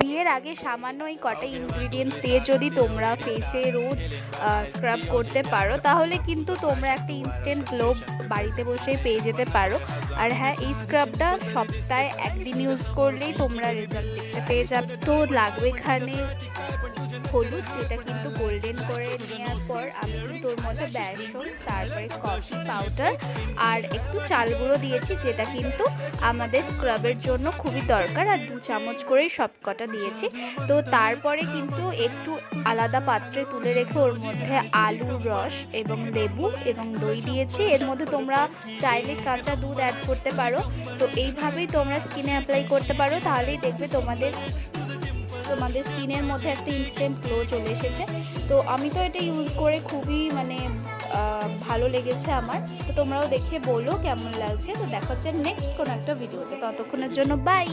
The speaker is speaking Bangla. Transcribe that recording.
বিয়ের আগে সামান্য এই কটা ইনগ্রিডিয়েন্টস দিয়ে যদি তোমরা ফেসে রোজ স্ক্রাব করতে পারো তাহলে কিন্তু তোমরা একটা ইনস্ট্যান্ট গ্লো বাড়িতে বসেই পেয়ে যেতে পারো। আর হ্যাঁ, এই স্ক্রাবটা সপ্তাহে একদিন ইউজ করলেই তোমরা রেজাল্ট দেখতে পেয়ে যাবে। তো লাগবে এখানে হলুদ, যেটা কিন্তু গোল্ডেন করে নেওয়ার পর আমি কিন্তু ওর মধ্যে বেসন, তারপরে কফি পাউডার আর একটু চাল গুঁড়ো দিয়েছি, যেটা কিন্তু আমাদের স্ক্রাবের জন্য খুবই দরকার। আর 2 চামচ করেই সব কটা দিয়েছি। তো তারপরে কিন্তু একটু আলাদা পাত্রে তুলে রেখে ওর মধ্যে আলুর রস এবং লেবু এবং দই দিয়েছি। এর মধ্যে তোমরা চাইলে কাঁচা দুধ অ্যাড করতে পারো। তো এইভাবেই তোমরা স্কিনে অ্যাপ্লাই করতে পারো, তাহলেই দেখবে তোমাদের স্কিনের মধ্যে একটা ইনস্ট্যান্ট গ্লো চলে এসেছে। তো আমি তো এটা ইউজ করে খুবই ভালো লেগেছে আমার। তো তোমরাও দেখে বলো কেমন লাগছে। তো দেখা হচ্ছে নেক্সট কোনো একটা ভিডিওতে, ততক্ষণের জন্য বাই।